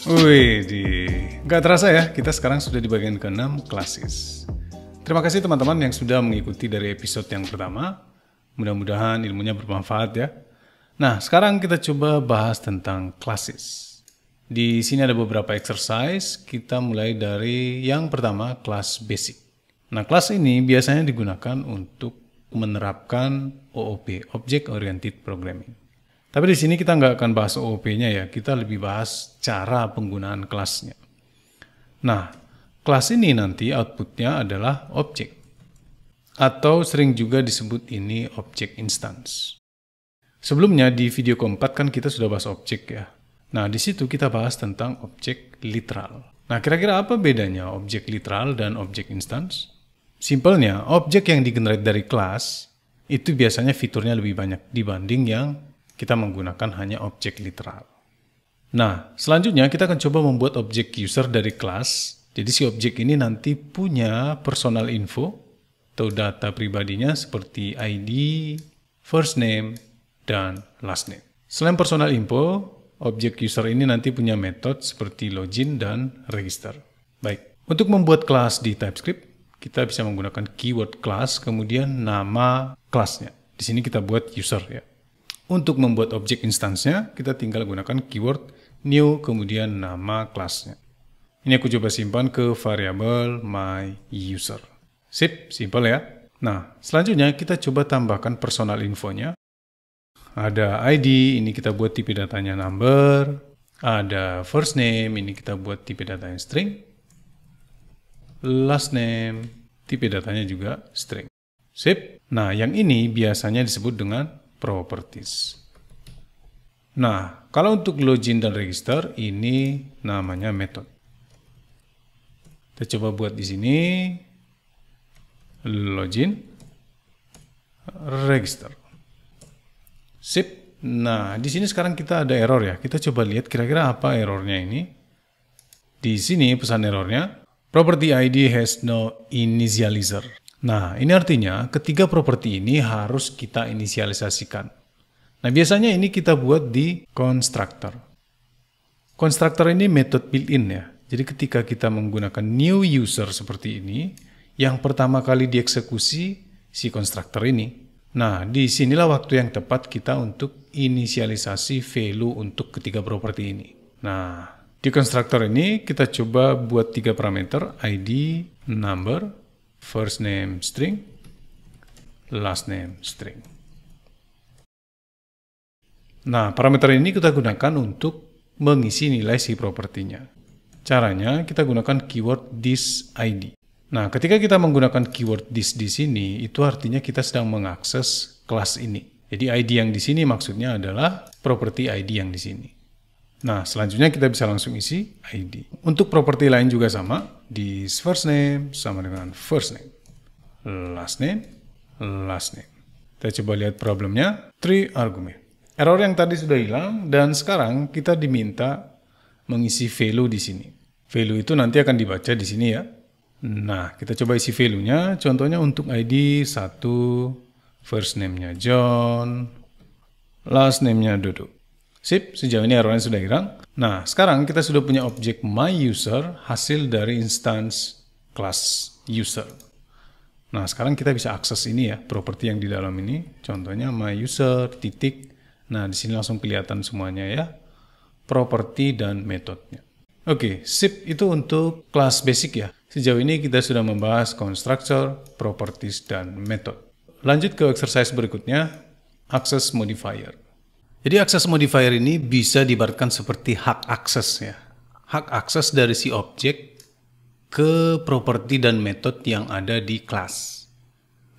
Wih, nggak terasa ya, kita sekarang sudah di bagian ke-6, classes. Terima kasih teman-teman yang sudah mengikuti dari episode yang pertama. Mudah-mudahan ilmunya bermanfaat ya. Nah, sekarang kita coba bahas tentang classes. Di sini ada beberapa exercise, kita mulai dari yang pertama, class basic. Nah, kelas ini biasanya digunakan untuk menerapkan OOP, Object Oriented Programming. Tapi di sini kita nggak akan bahas OOP-nya ya, kita lebih bahas cara penggunaan kelasnya. Nah, kelas ini nanti outputnya adalah objek, atau sering juga disebut ini object instance. Sebelumnya di video keempat kan kita sudah bahas objek ya. Nah, di situ kita bahas tentang objek literal. Nah, kira-kira apa bedanya objek literal dan objek instance? Simpelnya, objek yang di-generate dari kelas itu biasanya fiturnya lebih banyak dibanding yang kita menggunakan hanya objek literal. Nah, selanjutnya kita akan coba membuat objek user dari kelas. Jadi si objek ini nanti punya personal info atau data pribadinya seperti ID, first name, dan last name. Selain personal info, objek user ini nanti punya metode seperti login dan register. Baik, untuk membuat kelas di TypeScript, kita bisa menggunakan keyword class, kemudian nama kelasnya. Di sini kita buat user ya. Untuk membuat objek instance-nya, kita tinggal gunakan keyword new, kemudian nama kelasnya. Ini aku coba simpan ke variabel my user. Sip, simple ya. Nah, selanjutnya kita coba tambahkan personal infonya. Ada ID, ini kita buat tipe datanya number. Ada first name, ini kita buat tipe datanya string. Last name, tipe datanya juga string. Sip. Nah, yang ini biasanya disebut dengan properties. Nah, kalau untuk login dan register, ini namanya method. Kita coba buat di sini login, register. Sip. Nah, di sini sekarang kita ada error ya. Kita coba lihat kira-kira apa errornya ini. Di sini pesan errornya, property ID has no initializer. Nah, ini artinya ketiga properti ini harus kita inisialisasikan. Nah, biasanya ini kita buat di constructor. Constructor ini metode built-in ya. Jadi ketika kita menggunakan new user seperti ini, yang pertama kali dieksekusi si constructor ini. Nah, disinilah waktu yang tepat kita untuk inisialisasi value untuk ketiga properti ini. Nah, di constructor ini kita coba buat 3 parameter, ID, number, first name string, last name string. Nah, parameter ini kita gunakan untuk mengisi nilai si propertinya. Caranya kita gunakan keyword thisID. Nah, ketika kita menggunakan keyword this di sini, itu artinya kita sedang mengakses kelas ini. Jadi ID yang di sini maksudnya adalah properti ID yang di sini. Nah, selanjutnya kita bisa langsung isi ID. Untuk properti lain juga sama. This first name sama dengan first name. Last name, last name. Kita coba lihat problemnya. 3 argument. Error yang tadi sudah hilang dan sekarang kita diminta mengisi value di sini. Value itu nanti akan dibaca di sini ya. Nah, kita coba isi value-nya. Contohnya untuk ID 1, first name-nya John, last name-nya Dodo. Sip, sejauh ini errornya sudah hilang. Nah, sekarang kita sudah punya objek my user hasil dari instance class user. Nah, sekarang kita bisa akses ini ya, properti yang di dalam ini. Contohnya my user, titik. Nah, di sini langsung kelihatan semuanya ya. Properti dan metodenya. Oke, sip, itu untuk kelas basic ya. Sejauh ini kita sudah membahas constructor, properties, dan method. Lanjut ke exercise berikutnya, access modifier. Jadi access modifier ini bisa diibaratkan seperti hak akses ya. Hak akses dari si objek ke properti dan metode yang ada di kelas.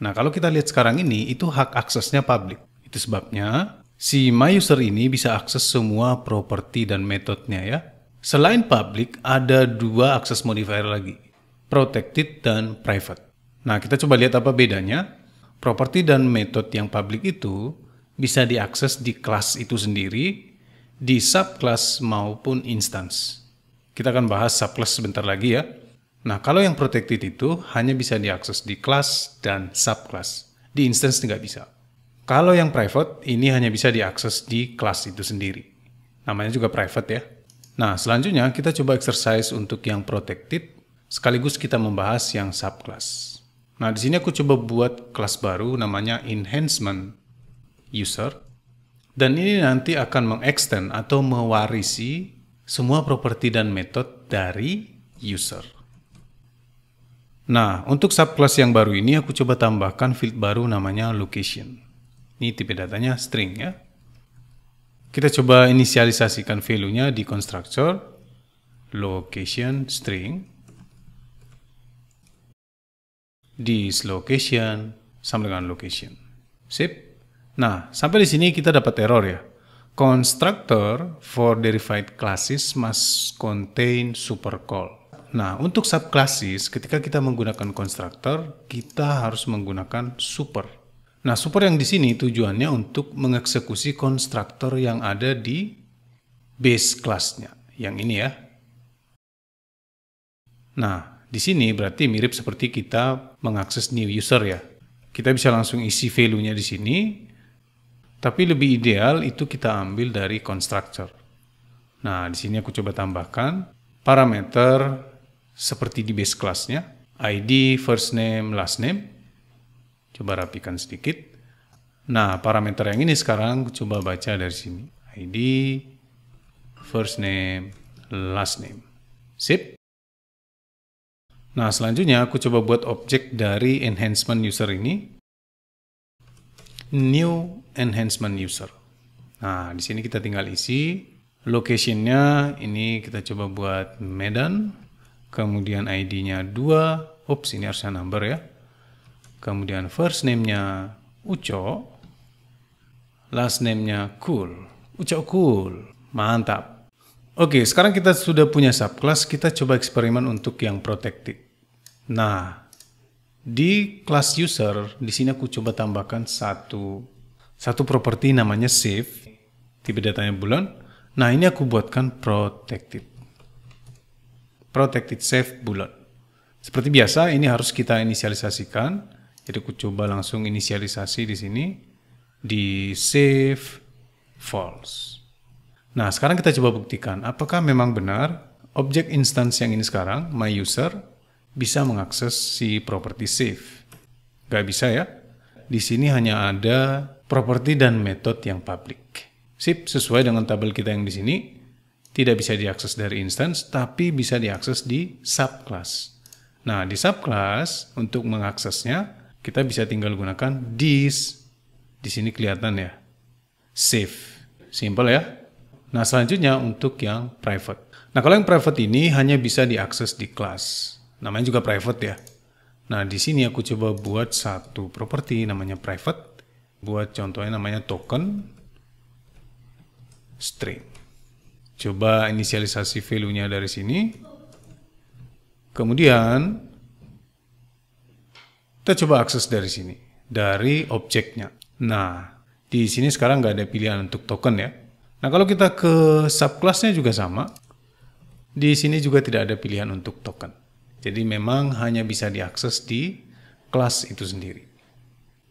Nah, kalau kita lihat sekarang ini, itu hak aksesnya public. Itu sebabnya si my user ini bisa akses semua properti dan metodenya ya. Selain public, ada 2 akses modifier lagi. Protected dan private. Nah, kita coba lihat apa bedanya. Properti dan metode yang public itu bisa diakses di kelas itu sendiri, di subclass maupun instance. Kita akan bahas subclass sebentar lagi ya. Nah, kalau yang protected itu hanya bisa diakses di kelas dan subclass. Di instance nggak bisa. Kalau yang private, ini hanya bisa diakses di kelas itu sendiri. Namanya juga private ya. Nah, selanjutnya kita coba exercise untuk yang protected, sekaligus kita membahas yang subclass. Nah, di sini aku coba buat kelas baru namanya enhancement user, dan ini nanti akan mengextend atau mewarisi semua properti dan metode dari user. Nah, untuk subclass yang baru ini aku coba tambahkan field baru namanya location. Ini tipe datanya string ya. Kita coba inisialisasikan value-nya di constructor location string this location sama dengan location. Sip. Nah, sampai di sini kita dapat error ya. Constructor for derived classes must contain super call. Nah, untuk subclasses ketika kita menggunakan constructor, kita harus menggunakan super. Nah, super yang di sini tujuannya untuk mengeksekusi konstruktor yang ada di base class-nya. Yang ini ya. Nah, di sini berarti mirip seperti kita mengakses new user ya. Kita bisa langsung isi value-nya di sini, tapi lebih ideal itu kita ambil dari konstruktor. Nah, di sini aku coba tambahkan parameter seperti di base class-nya, ID, first name, last name. Coba rapikan sedikit. Nah, parameter yang ini sekarang coba baca dari sini. ID, first name, last name. Sip. Nah, selanjutnya aku coba buat objek dari enhancement user ini. New enhancement user. Nah, di sini kita tinggal isi. Location-nya ini kita coba buat Medan. Kemudian ID-nya 2. Ups, ini harusnya number ya. Kemudian first name-nya Uco, last name-nya Cool. Uco Cool, mantap. Oke, sekarang kita sudah punya subclass, kita coba eksperimen untuk yang protected. Nah, di class user, di sini aku coba tambahkan satu properti namanya save, tipe datanya bulan. Nah, ini aku buatkan protected save bulan. Seperti biasa, ini harus kita inisialisasikan. Jadi aku coba langsung inisialisasi di sini di save false. Nah, sekarang kita coba buktikan apakah memang benar objek instance yang ini sekarang my user bisa mengakses si property save. Gak bisa ya. Di sini hanya ada properti dan metode yang public. Sip, sesuai dengan tabel kita yang di sini. Tidak bisa diakses dari instance, tapi bisa diakses di subclass. Nah, di subclass untuk mengaksesnya kita bisa tinggal gunakan this. Di sini kelihatan ya. Save. Simple ya. Nah, selanjutnya untuk yang private. Nah, kalau yang private ini hanya bisa diakses di kelas. Namanya juga private ya. Nah, di sini aku coba buat satu properti namanya private. Buat contohnya namanya token string. Coba inisialisasi value-nya dari sini. Kemudian kita coba akses dari sini, dari objeknya. Nah, di sini sekarang nggak ada pilihan untuk token ya. Nah, kalau kita ke subclass-nya juga sama. Di sini juga tidak ada pilihan untuk token. Jadi memang hanya bisa diakses di kelas itu sendiri.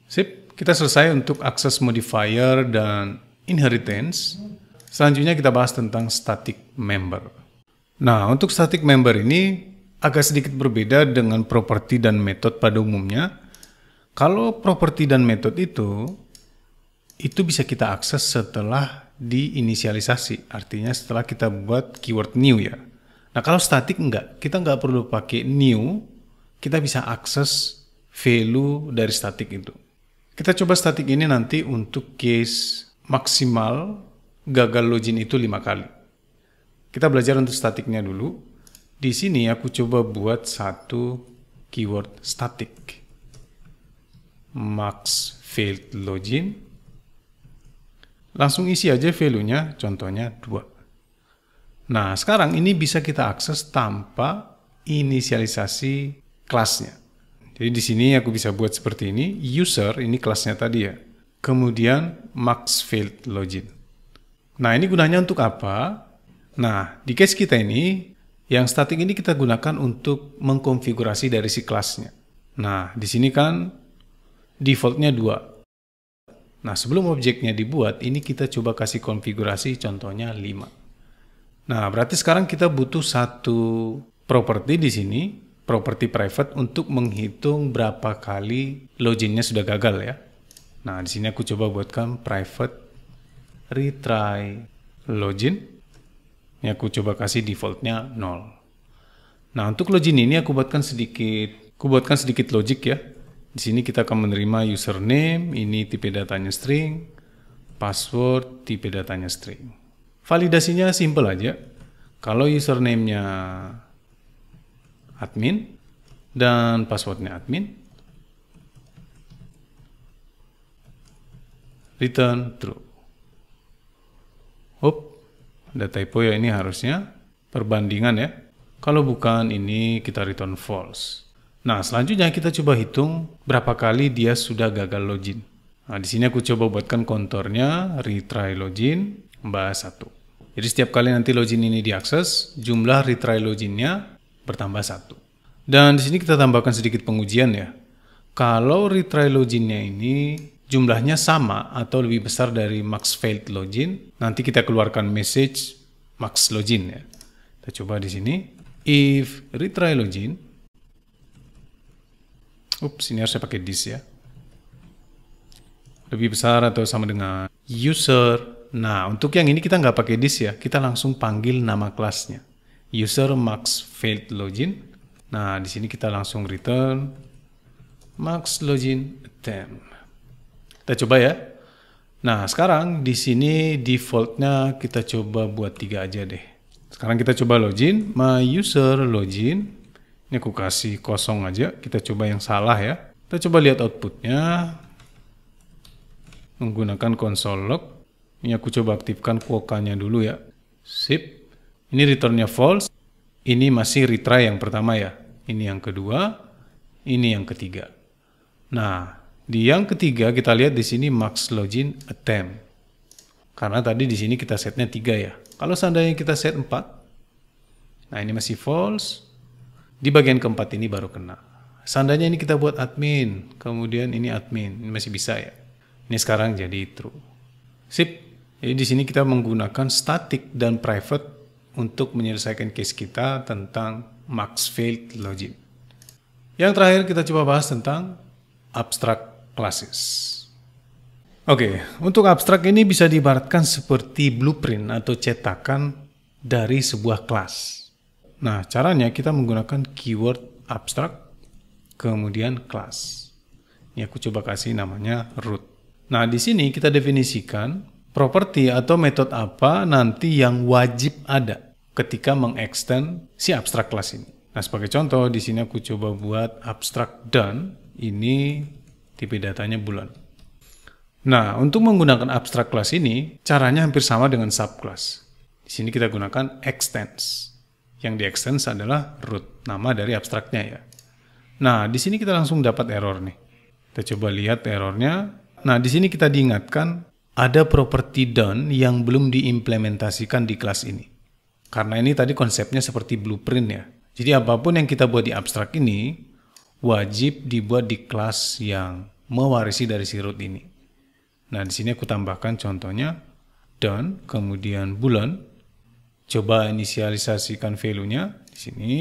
Sip, kita selesai untuk akses modifier dan inheritance. Selanjutnya kita bahas tentang static member. Nah, untuk static member ini agak sedikit berbeda dengan properti dan metode pada umumnya. Kalau properti dan metode itu bisa kita akses setelah diinisialisasi. Artinya setelah kita buat keyword new ya. Nah, kalau static enggak. Kita enggak perlu pakai new. Kita bisa akses value dari static itu. Kita coba static ini nanti untuk case maksimal gagal login itu 5 kali. Kita belajar untuk statiknya dulu. Di sini aku coba buat satu keyword static. Max failed login. Langsung isi aja value-nya, contohnya 2. Nah, sekarang ini bisa kita akses tanpa inisialisasi kelasnya. Jadi di sini aku bisa buat seperti ini, user ini kelasnya tadi ya. Kemudian max failed login. Nah, ini gunanya untuk apa? Nah, di case kita ini, yang static ini kita gunakan untuk mengkonfigurasi dari si kelasnya. Nah, di sini kan defaultnya 2. Nah, sebelum objeknya dibuat, ini kita coba kasih konfigurasi contohnya 5. Nah, berarti sekarang kita butuh satu properti di sini, properti private untuk menghitung berapa kali loginnya sudah gagal ya. Nah, di sini aku coba buatkan private retry login. Ini aku coba kasih defaultnya 0. Nah, untuk login ini aku buatkan sedikit logic ya. Di sini kita akan menerima username, ini tipe datanya string, password, tipe datanya string. Validasinya simple aja. Kalau username-nya admin dan passwordnya admin, return true. Ada typo ya, ini harusnya perbandingan ya. Kalau bukan, ini kita return false. Nah, selanjutnya kita coba hitung berapa kali dia sudah gagal login. Nah, di sini aku coba buatkan kontornya retry login tambah 1. Jadi setiap kali nanti login ini diakses, jumlah retry loginnya bertambah 1. Dan di sini kita tambahkan sedikit pengujian ya. Kalau retry loginnya ini jumlahnya sama atau lebih besar dari max failed login, nanti kita keluarkan message max login ya. Kita coba di sini, if retry login, ini harus saya pakai this ya, lebih besar atau sama dengan user. Nah, untuk yang ini kita nggak pakai this ya, kita langsung panggil nama kelasnya, user max failed login. Nah, di sini kita langsung return max login attempt. Kita coba ya. Nah, sekarang di sini defaultnya kita coba buat 3 aja deh. Sekarang kita coba login, my user login. Ini aku kasih kosong aja, kita coba yang salah ya. Kita coba lihat outputnya menggunakan console log. Ini aku coba aktifkan quokka-nya dulu ya. Sip. Ini returnnya false. Ini masih retry yang pertama ya. Ini yang kedua. Ini yang ketiga. Nah, di yang ketiga kita lihat di sini max login attempt. Karena tadi di sini kita setnya 3 ya. Kalau seandainya kita set 4. Nah, ini masih false. Di bagian keempat ini baru kena. Seandainya ini kita buat admin. Kemudian ini admin. Ini masih bisa ya. Ini sekarang jadi true. Sip. Jadi di sini kita menggunakan static dan private untuk menyelesaikan case kita tentang max failed login. Yang terakhir kita coba bahas tentang abstract classes. Oke, untuk abstrak ini bisa diibaratkan seperti blueprint atau cetakan dari sebuah kelas. Nah, caranya kita menggunakan keyword abstrak, kemudian class. Ini aku coba kasih namanya root. Nah, di sini kita definisikan properti atau metode apa nanti yang wajib ada ketika mengextend si abstrak kelas ini. Nah, sebagai contoh di sini aku coba buat abstrak done. Ini tipe datanya bulan. Nah, untuk menggunakan abstrak kelas ini caranya hampir sama dengan subclass. Di sini kita gunakan extends. Yang di extends adalah root, nama dari abstraknya ya. Nah, di sini kita langsung dapat error nih. Kita coba lihat errornya. Nah, di sini kita diingatkan ada properti done yang belum diimplementasikan di kelas ini. Karena ini tadi konsepnya seperti blueprint ya. Jadi apapun yang kita buat di abstrak ini wajib dibuat di kelas yang mewarisi dari si root ini. Nah, di sini aku tambahkan contohnya done, kemudian bulan. Coba inisialisasikan value-nya. Di sini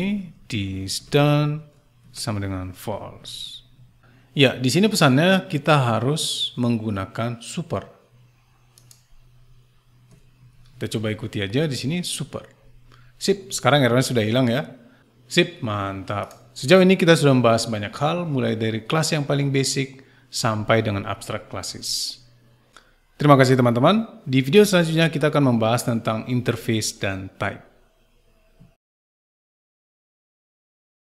this done sama dengan false. Ya, di sini pesannya kita harus menggunakan super. Kita coba ikuti aja di sini super. Sip, sekarang errornya sudah hilang ya. Sip, mantap. Sejauh ini kita sudah membahas banyak hal, mulai dari kelas yang paling basic sampai dengan abstract classes. Terima kasih teman-teman. Di video selanjutnya kita akan membahas tentang interface dan type.